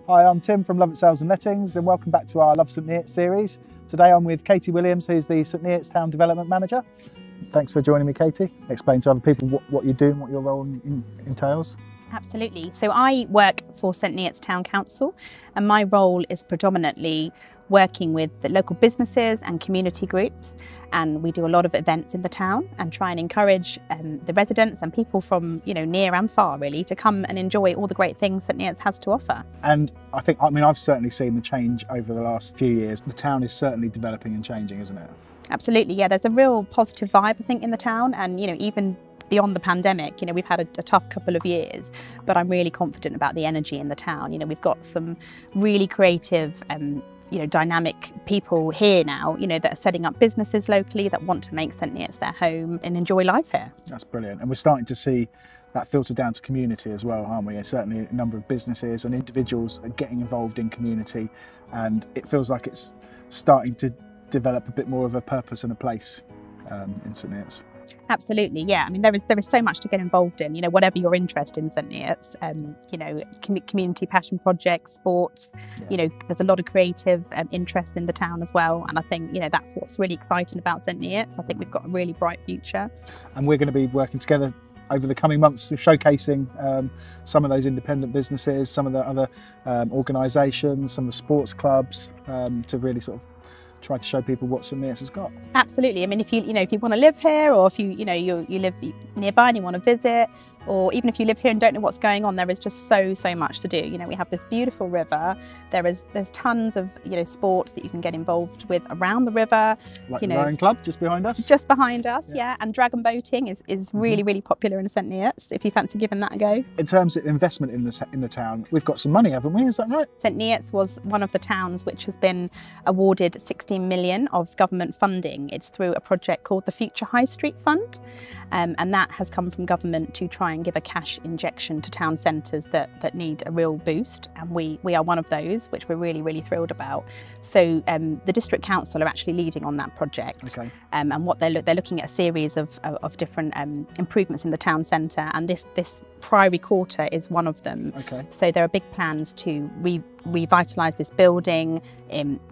Hi, I'm Tim from Love It Sales and Lettings, and welcome back to our Love St Neots series. Today I'm with Katie Williams, who's the St Neots Town Development Manager. Thanks for joining me, Katie. Explain to other people what you do and what your role entails. Absolutely. So I work for St Neots Town Council, and my role is predominantly working with the local businesses and community groups, and we do a lot of events in the town and try and encourage the residents and people from near and far really to come and enjoy all the great things St Neots has to offer. And I've certainly seen the change over the last few years. The town is certainly developing and changing, isn't it? Absolutely, yeah. There's a real positive vibe, I think, in the town, and even beyond the pandemic, we've had a tough couple of years, but I'm really confident about the energy in the town. We've got some really creative dynamic people here now, that are setting up businesses locally that want to make St Neots their home and enjoy life here. That's brilliant. And we're starting to see that filter down to community as well, aren't we? Certainly a number of businesses and individuals are getting involved in community, and it feels like it's starting to develop a bit more of a purpose and a place in St Neots. Absolutely, yeah. I mean, there is so much to get involved in. Whatever your interest in St Neots, community passion projects, sports. Yeah. There's a lot of creative interest in the town as well, and I think that's what's really exciting about St Neots. I think we've got a really bright future. And we're going to be working together over the coming months, showcasing some of those independent businesses, some of the other organisations, some of the sports clubs, to really sort of try to show people what St Neots has got. Absolutely. I mean, if you want to live here, or if you live nearby and you want to visit, or even if you live here and don't know what's going on, there is just so much to do. We have this beautiful river. There's tons of sports that you can get involved with around the river. Like the rowing club just behind us. Just behind us, yeah. And dragon boating is really popular in St Neots, if you fancy giving that a go. In terms of investment in the town, we've got some money, haven't we? Is that right? St Neots was one of the towns which has been awarded 16 million of government funding. It's through a project called the Future High Street Fund, and that has come from government to try and give a cash injection to town centres that need a real boost, and we are one of those, which we're really thrilled about. So the district council are actually leading on that project. Okay. And what they're looking at a series of different improvements in the town centre, and this Priory Quarter is one of them. Okay. So there are big plans to revitalise this building,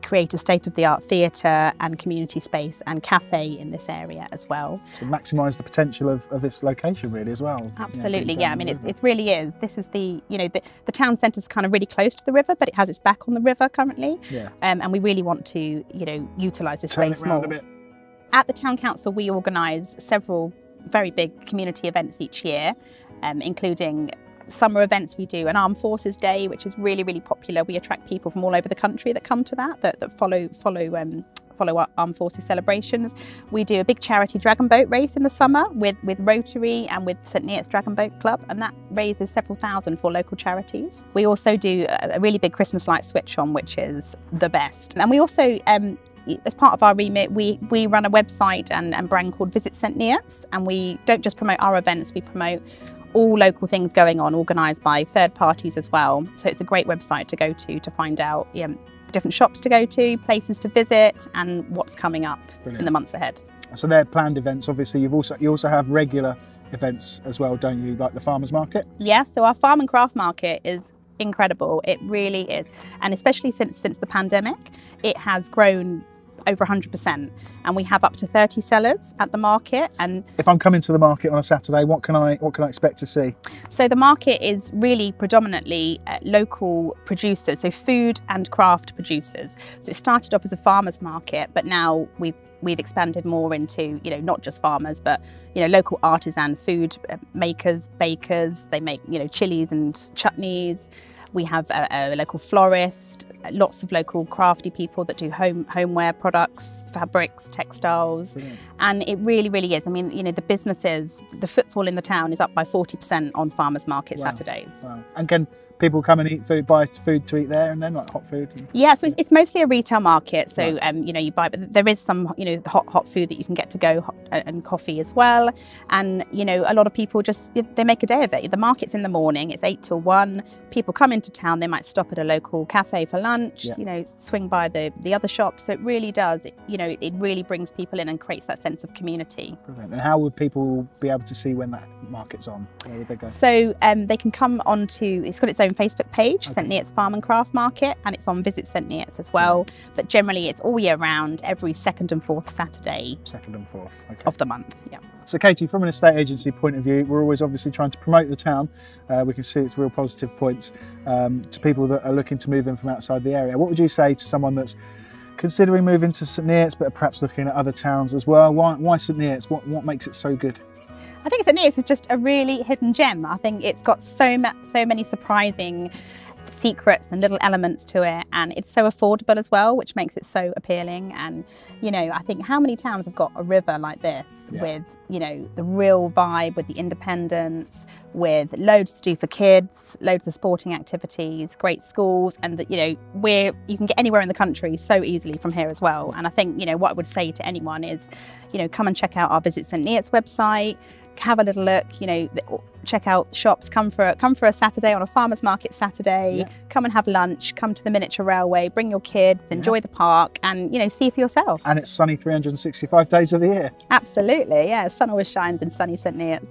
create a state-of-the-art theatre and community space and cafe in this area as well. To maximise the potential of this location really as well. Absolutely, yeah. I mean, it really is. This is the town centre is kind of really close to the river, but it has its back on the river currently. Yeah. And we really want to utilise this Turn space it round more. a bit. At the town council, we organise several very big community events each year, including summer events. We do an Armed Forces Day, which is really popular. We attract people from all over the country that come to that follow our Armed Forces celebrations. We do a big charity dragon boat race in the summer with Rotary and with St Neots Dragon Boat Club, and that raises several thousand for local charities. We also do a really big Christmas light switch on, which is the best. And we also as part of our remit, we run a website and brand called Visit St Neots, and we don't just promote our events, we promote all local things going on, organised by third parties as well. So it's a great website to go to find out different shops to go to, places to visit, and what's coming up in the months ahead. So they're planned events. Obviously, you also have regular events as well, don't you? Like the farmers market. Yeah. So our farm and craft market is incredible. It really is, and especially since the pandemic, it has grown over 100%, and we have up to 30 sellers at the market. And if I'm coming to the market on a Saturday, what can I expect to see? So the market is really predominantly local producers, so food and craft producers. So it started off as a farmers market, but now we've expanded more into not just farmers, but local artisan food makers, bakers. They make chilies and chutneys. We have a local florist, lots of local crafty people that do homeware products, fabrics, textiles. Brilliant. And it really is. I mean, the businesses, the footfall in the town is up by 40% on farmers market Saturdays. Wow. And can people come and eat food, buy food to eat there, and then like hot food? Yeah, so it's mostly a retail market. So you buy, but there is some hot food that you can get to go, and coffee as well. And a lot of people they make a day of it. The market's in the morning. It's 8 till 1. People come into into town, they might stop at a local cafe for lunch, Yeah. you know, swing by the other shops. So it really does, you know, it really brings people in and creates that sense of community. Brilliant. And how would people be able to see when that market's on? Where would they go? So they can come onto, it's got its own Facebook page, St Neots Farm and Craft Market, and it's on Visit St Neots as well. But generally it's all year round, every second and fourth Saturday. Second and fourth. Okay. Of the month, yeah. So Katie, from an estate agency point of view, we're always obviously trying to promote the town. We can see its real positive points to people that are looking to move in from outside the area. What would you say to someone that's considering moving to St Neots, but perhaps looking at other towns as well? Why St Neots? What makes it so good? I think St Neots is just a really hidden gem. I think it's got so many surprising secrets and little elements to it, and it's so affordable as well, which makes it so appealing. And you know, I think how many towns have got a river like this with, you know, the real vibe, with the independence, with loads to do for kids, loads of sporting activities, great schools, and that, you know, you can get anywhere in the country so easily from here as well. And I think, you know, what I would say to anyone is, you know, come and check out our Visit St Neots website, have a little look, you know, check out shops, come for a Saturday on a farmer's market Saturday, come and have lunch, come to the miniature railway, bring your kids, enjoy the park, and, you know, see for yourself. And it's sunny 365 days of the year. Absolutely, yeah, sun always shines in sunny St Neots.